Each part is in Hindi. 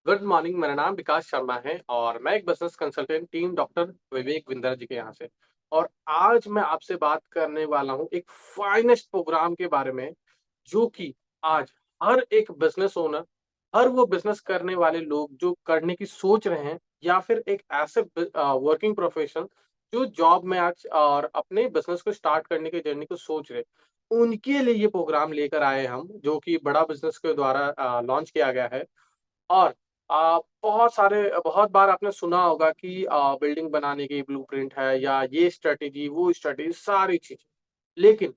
Good morning. मेरा नाम विकास शर्मा है और मैं एक बिजनेस कंसल्टेंट टीम डॉक्टर विवेक विंदर जी के यहाँ से। और आज मैं आपसे बात करने वाला हूँ एक फाइनेस्ट प्रोग्राम के बारे में, जो कि आज हर एक बिजनेस ओनर, हर वो बिजनेस करने वाले लोग जो करने की सोच रहे हैं, या फिर एक ऐसे वर्किंग प्रोफेशन जो जॉब में आज और अपने बिजनेस को स्टार्ट करने की जर्नी को सोच रहे, उनके लिए ये प्रोग्राम लेकर आए हम, जो कि बड़ा बिजनेस के द्वारा लॉन्च किया गया है। और बहुत बार आपने सुना होगा कि बिल्डिंग बनाने की ब्लूप्रिंट है, या ये स्ट्रैटेजी, वो स्ट्रैटेजी, सारी चीज़ें। लेकिन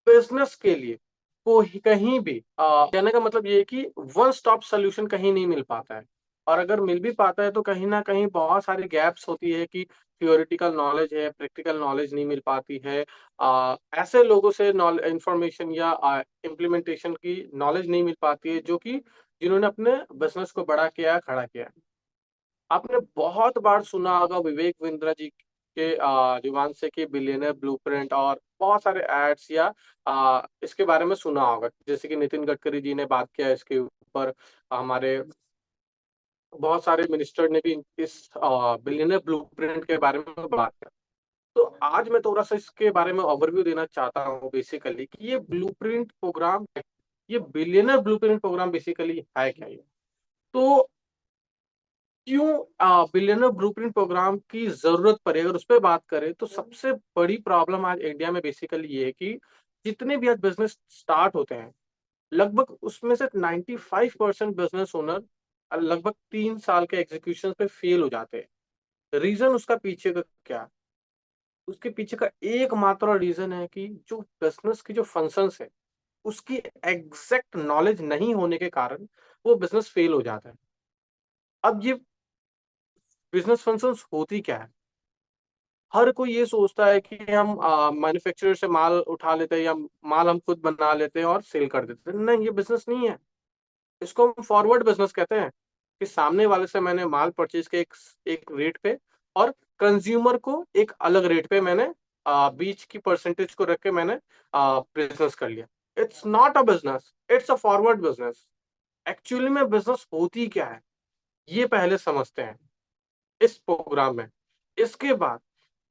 बिज़नेस के लिए कोई कहीं भी कहने का मतलब ये है कि वन स्टॉप सॉल्यूशन कहीं नहीं मिल पाता है। और अगर मिल भी पाता है तो कहीं न कहीं बहुत सारी गैप्स होती है कि थ्योरेटिकल नॉलेज है, प्रैक्टिकल नॉलेज नहीं मिल पाती है। ऐसे लोगों से इन्फॉर्मेशन या इम्प्लीमेंटेशन की नॉलेज नहीं मिल पाती है, जो कि जिन्होंने अपने बिज़नेस को बड़ा किया है, खड़ा किया है। आपने बहुत बार सुना होगा विवेक बिंद्रा जी के जुबान से कि बिलियनर ब्लूप्रिंट, और बहुत सारे एड्स या इसके बारे में सुना होगा। जैसे कि नितिन गडकरी जी ने बात किया इसके ऊपर, हमारे बहुत सारे मिनिस्टर ने भी इस बिलियनर ब्लूप्रिंट के बारे में बात किया। तो आज मैं थोड़ा-सा इसके बारे में ओवरव्यू देना चाहता हूँ बेसिकली कि ये ब्लूप्रिंट प्रोग्राम, ये बिलियनर ब्लूप्रिंट प्रोग्राम बेसिकली है क्या ये? तो क्यों बिलियनर ब्लूप्रिंट प्रोग्राम की ज़रूरत पड़ी? अगर उस पे बात करें तो सबसे बड़ी प्रॉब्लम आज इंडिया में बेसिकली ये है कि जितने भी आज बिज़नेस स्टार्ट होते हैं, लगभग उसमें से 95% बिज़नेस ओनर लगभग 3 साल के एग्ज़ीक्यूशन पे फेल हो जाते हैं। रीज़न उसका पीछे का क्या है? उसके पीछे का एकमात्र रीज़न है कि जो बिज़नेस की जो फंक्शंस है, उसकी एग्ज़ैक्ट नॉलेज नहीं होने के कारण वो बिज़नेस फेल हो जाता है। अब ये बिज़नेस फंक्शंस होती क्या है? हर कोई ये सोचता है कि हम मैन्युफैक्चरर से माल उठा लेते हैं, या माल हम खुद बना लेते हैं और सेल कर देते हैं। नहीं, ये बिज़नेस नहीं है। इसको हम फॉरवर्ड बिज़नेस कहते हैं, कि सामने वाले से मैंने माल परचेज़ किया एक एक रेट पे, और कंज्यूमर को एक अलग रेट पे मैंने बीच की परसेंटेज को रख के मैंने बिज़नेस कर लिया। It's not a business, it's a forward business. Actually में बिज़नेस होती क्या है? ये पहले समझते हैं इस प्रोग्राम में। इसके बाद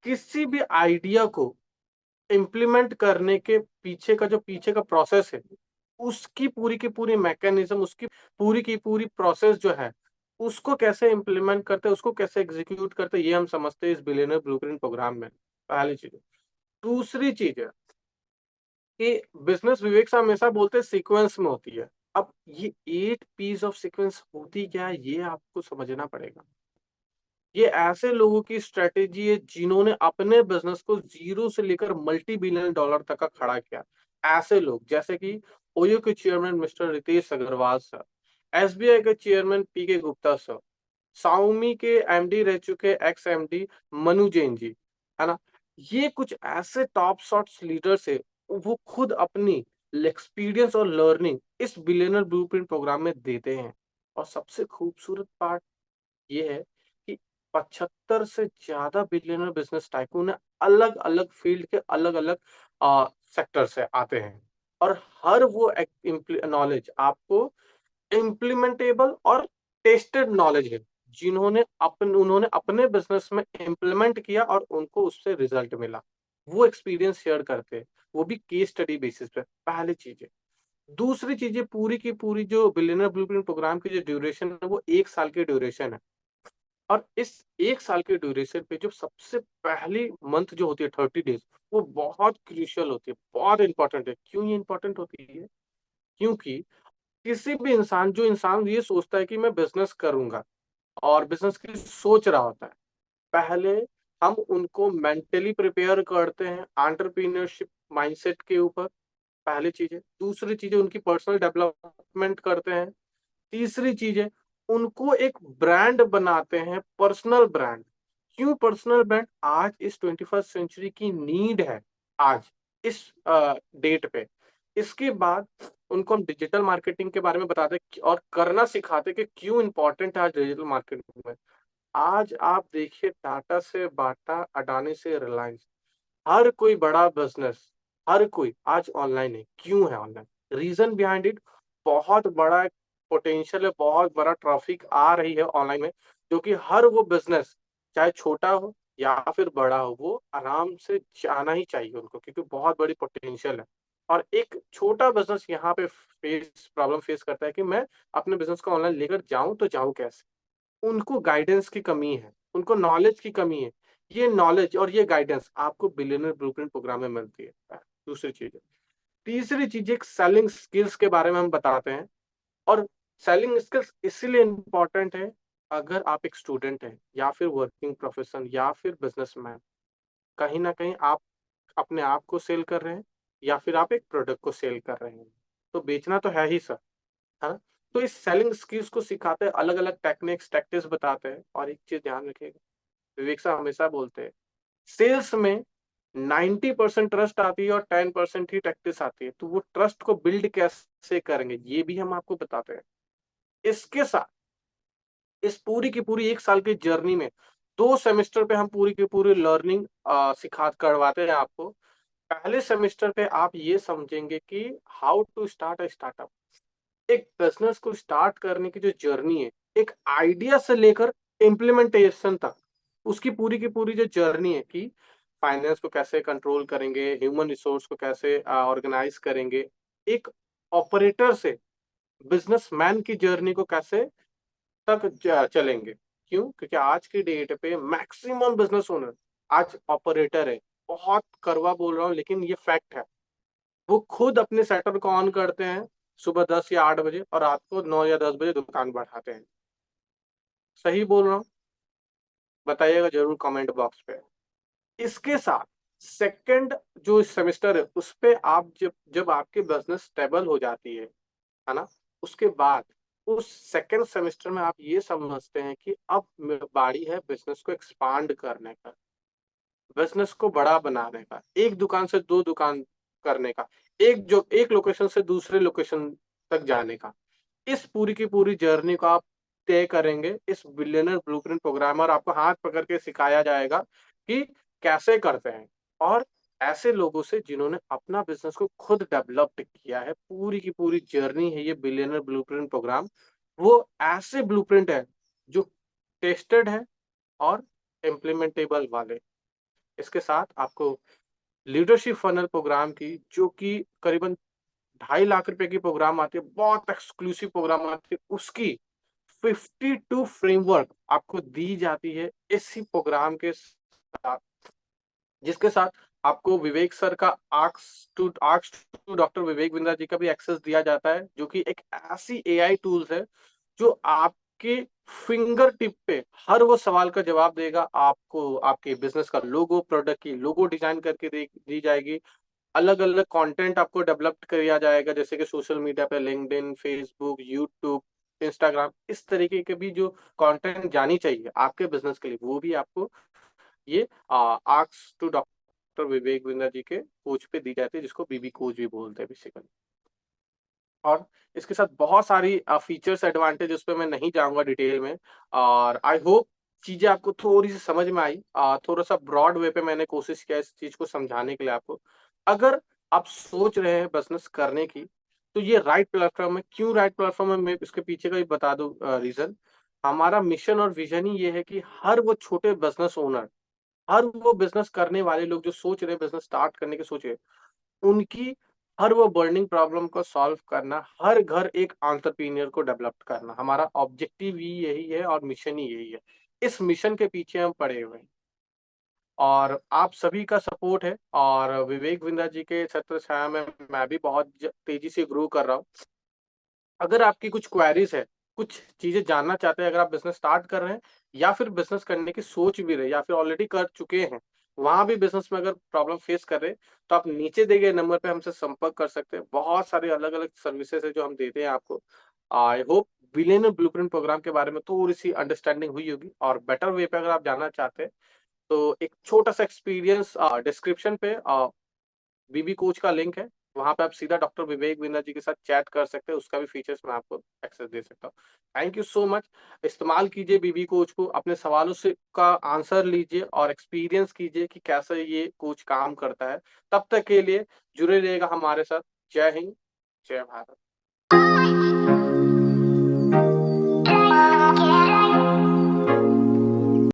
किसी भी आइडिया को इम्प्लीमेंट करने के पीछे का प्रोसेस है, उसकी पूरी की पूरी मैकेनिज़्म, उसकी पूरी की पूरी प्रोसेस जो है, उसको कैसे इम्प्लीमेंट करते हैं, उसको कैसे एग्ज़ीक्यूट करते हैं, ये हम समझते हैं इस बिलियनियर ब्लूप्रिंट प्रोग्राम में, पहली चीज़ है। दूसरी चीज़ है कि बिज़नेस विवेक से हमेशा बोलते हैं सीक्वेंस में होती है। अब ये 8 पीस ऑफ सीक्वेंस होती क्या है, ये आपको समझना पड़ेगा। ये ऐसे लोगों की स्ट्रैटेजी है जिन्होंने अपने बिजनेस को जीरो से लेकर मल्टी बिलियन डॉलर तक का खड़ा किया। ऐसे लोग जैसे कि ओयो के chairman mister Ritesh Agrawal sir, SBI के chairman PK Gupta sir, Xiaomi के एमडी रह चुके एक्स एमडी मनु जैन जी, है ना? ये कुछ ऐसे टॉप शॉट्स लीडर्स है, वो खुद अपनी एक्सपीरियंस और लर्निंग इस बिलियनर ब्लूप्रिंट प्रोग्राम में देते हैं। और सबसे खूबसूरत पार्ट ये है कि 75 से ज़्यादा बिलियनर बिज़नेस टाइकून अलग-अलग फ़ील्ड के अलग-अलग सेक्टर से आते हैं। और हर वो नॉलेज आपको इम्प्लीमेंटेबल और टेस्टेड नॉलेज है, उन्होंने अपने बिज़नेस में इम्प्लीमेंट किया और उनको उससे रिज़ल्ट मिला। वो एक्सपीरियंस शेयर करते हैं, वो भी केस स्टडी बेसिस पे, पहली चीज़ है। दूसरी चीज़ है, पूरी की पूरी जो बिलियनर ब्लूप्रिंट प्रोग्राम की जो ड्यूरेशन है, वो 1 साल की ड्यूरेशन है। और इस 1 साल के ड्यूरेशन पे जो सबसे पहली मंथ जो होती है 30 डेज़, वो बहुत क्रूशियल होती है, बहुत इम्पोर्टेंट है। क्यों ये इम्पोर्टेंट होती है? क्योंकि किसी भी इंसान ये सोचता है कि मैं बिज़नेस करूँगा और बिज़नेस की सोच रहा होता है, पहले हम उनको मेंटली प्रिपेयर करते हैं एंटरप्रेन्योरशिप माइंडसेट के ऊपर, पहली चीज़ है। दूसरी चीज़ है, उनकी पर्सनल डेवलपमेंट करते हैं। तीसरी चीज़ है, उनको एक ब्रांड बनाते हैं, पर्सनल ब्रांड। क्यों पर्सनल ब्रांड? आज इस 21st सेंचुरी की नीड है, आज इस डेट पे। इसके बाद उनको हम डिजिटल मार्केटिंग के बारे में बताते हैं और करना सिखाते हैं कि क्यों इम्पोर्टेंट है आज डिजिटल मार्केटिंग में। आज आप देखिए, टाटा से बाटा, अडानी से रिलायंस, हर कोई बड़ा बिज़नेस, हर कोई आज ऑनलाइन है। क्यों है ऑनलाइन? रीज़न बिहाइंड इट बहुत बड़ा है। पोटेंशियल है, बहुत बड़ा ट्रैफिक आ रही है ऑनलाइन में, जो कि हर वो बिज़नेस चाहे छोटा हो या फिर बड़ा हो, वो आराम से जाना ही चाहिए उनको, क्योंकि बहुत बड़ी पोटेंशियल है। और एक छोटा बिज़नेस यहाँ पे प्रॉब्लम फेस करता है कि मैं अपने बिज़नेस को ऑनलाइन लेकर जाऊँ तो जाऊँ कैसे? उनको गाइडेंस की कमी है, उनको नॉलेज की कमी है। ये नॉलेज और ये गाइडेंस आपको बिलियनियर ब्लूप्रिंट प्रोग्राम में मिलती है। दूसरी चीज़ है। तीसरी चीज़ एक सेलिंग स्किल्स के बारे में हम बताते हैं, और सेलिंग स्किल्स इसीलिए इम्पोर्टेंट है, अगर आप एक स्टूडेंट हैं या फिर वर्किंग प्रोफेशन या फिर बिज़नेसमैन, कहीं न कहीं आप अपने आप को सेल कर रहे हैं या फिर आप एक प्रोडक्ट को सेल कर रहे हैं। तो बेचना तो है ही सर, है ना? तो इस सेलिंग स्किल्स को सिखाते हैं, अलग-अलग टेक्निक्स, टैक्टिक्स बताते हैं, और एक चीज़ ध्यान रखिएगा, विवेक साहब हमेशा बोलते हैं, सेल्स में 90% ट्रस्ट आती है और 10% ही टैक्टिस आती है। तो वो ट्रस्ट को बिल्ड कैसे करेंगे, ये भी हम आपको बताते हैं। इसके साथ इस पूरी की पूरी 1 साल की जर्नी में 2 सेमेस्टर पे हम पूरी की पूरी लर्निंग सिखा करवाते हैं आपको। पहले सेमेस्टर पे आप ये समझेंगे कि how to start a startup. एक बिज़नेस को स्टार्ट करने की जो जर्नी है, एक आइडिया से लेकर इम्प्लीमेंटेशन तक, उसकी पूरी की पूरी जो जर्नी है कि फाइनेंस को कैसे कंट्रोल करेंगे, ह्यूमन रिसोर्स को कैसे ऑर्गेनाइज़ करेंगे, एक ऑपरेटर से बिज़नेसमैन की जर्नी को कैसे तक चलेंगे। क्यों? क्योंकि आज की डेट पे मैक्सिमम बिज़नेस ओनर आज ऑपरेटर है। बहुत कड़वा बोल रहा हूँ, लेकिन ये फैक्ट है। वो खुद अपने शटर को ऑन करते हैं सुबह 10 या 8 बजे और रात को 9 या 10 बजे दुकान बढ़ाते हैं। सही बोल रहा हूँ? बताइएगा ज़रूर कमेंट बॉक्स पे। इसके साथ सेकंड जो सेमेस्टर है, उसपे आप जब जब आपकी बिज़नेस स्टेबल हो जाती है ना? उसके बाद उस सेकंड सेमेस्टर में आप ये समझते हैं कि अब बारी है बिज़नेस को एक्सपांड करने का, बिज़नेस को बड़ा बनाने का, एक दुकान से 2 दुकान करने का, एक लोकेशन से दूसरे लोकेशन तक जाने का। इस पूरी की पूरी जर्नी को आप तय करेंगे इस बिलियनर ब्लूप्रिंट प्रोग्राम, और आपको हाथ पकड़ के सिखाया जाएगा कि कैसे करते हैं, और ऐसे लोगों से जिन्होंने अपना बिज़नेस को खुद डेवलप्ड किया है। पूरी की पूरी जर्नी है ये बिलियनर ब्लूप्रिंट प्रोग्राम। वो ऐसे ब्लूप्रिंट है जो टेस्टेड है और इम्प्लीमेंटेबल वाले। इसके साथ आपको लीडरशिप फनल प्रोग्राम की, जो कि करीबन 2.5 लाख रुपए की प्रोग्राम आती है, बहुत एक्सक्लूसिव प्रोग्राम आती है, उसकी 52 फ्रेमवर्क आपको दी जाती है इसी प्रोग्राम के साथ, जिसके साथ आपको विवेक सर का ask to doctor Vivek Bindra ji का भी एक्सेस दिया जाता है, जो कि एक ऐसी एआई टूल्स है जो आपके फिंगर टिप पे हर वो सवाल का जवाब देगा। आपको आपके बिजनेस का लोगो, प्रोडक्ट की लोगो डिजाइन करके दी जाएगी। अलग-अलग कंटेंट आपको डेवलप किया जाएगा, जैसे कि सोशल मीडिया पे लिंक्डइन, फेसबुक, यूट्यूब, इंस्टाग्राम, इस तरीके के भी जो कंटेंट जानी चाहिए आपके बिज़नेस के लिए, वो भी आपको ये ask to doctor Vivek Bindra ji के कोच पे दी जाती है, जिसको बीबी कोच भी बोलते हैं बेसिकली। और इसके साथ बहुत सारी फीचर्स एडवांटेज, उस पे मैं नहीं जाऊँगा डिटेल में, और आई होप चीज़ें आपको थोड़ी-सी समझ में आई। थोड़ा-सा ब्रॉड वे पे मैंने कोशिश किया इस चीज़ को समझाने के लिए आपको। अगर आप सोच रहे हैं बिज़नेस करने की, तो ये राइट प्लेटफ़ॉर्म है। क्यों राइट प्लेटफ़ॉर्म है, मैं इसके पीछे का भी बता दूँ रीज़न। हमारा मिशन और विज़न ही ये है कि हर वो छोटे बिज़नेस ओनर, हर वो बिज़नेस करने वाले लोग जो सोच रहे हैं बिज़नेस स्टार्ट करने की सोच रहे हैं, उनकी हर वो बर्निंग प्रॉब्लम को सॉल्व करना, हर घर एक एंटरप्रेन्योर को डेवलप करना, हमारा ऑब्जेक्टिव ही यही है और मिशन ही यही है। इस मिशन के पीछे हम पड़े हुए हैं, और आप सभी का सपोर्ट है, और विवेक बिंद्रा जी के छत्र छाया में मैं भी बहुत तेजी से ग्रो कर रहा हूँ। अगर आपकी कुछ क्वेरीज़ है, कुछ चीज़ें जानना चाहते हैं, अगर आप बिज़नेस स्टार्ट कर रहे हैं या फिर बिज़नेस करने की सोच भी रहे हैं या फिर ऑलरेडी कर चुके हैं, वहाँ भी बिज़नेस में अगर प्रॉब्लम फेस कर रहे हैं, तो आप नीचे दिए गए नंबर पे हमसे संपर्क कर सकते हैं। बहुत सारे अलग-अलग सर्विसेज़ हैं जो हम देते हैं आपको। I hope billionaire blueprint program के बारे में थोड़ी-सी अंडरस्टैंडिंग हुई होगी, और बेटर वे पे अगर आप जानना चाहते हैं, तो एक छोटा-सा एक्सपीरियंस डिस्क्रिप्शन पे बीबी कोच का लिंक है, वहाँ पे आप सीधा डॉक्टर विवेक बिंद्रा जी के साथ चैट कर सकते हैं, उसका भी फीचर्स मैं आपको एक्सेस दे सकता हूँ। Thank you so much. इस्तेमाल कीजिए बीबी कोच को, अपने सवालों से का आंसर लीजिए और एक्सपीरियंस कीजिए कि कैसे ये कोच काम करता है। तब तक के लिए जुड़े रहिएगा हमारे साथ। जय हिंद, जय भारत।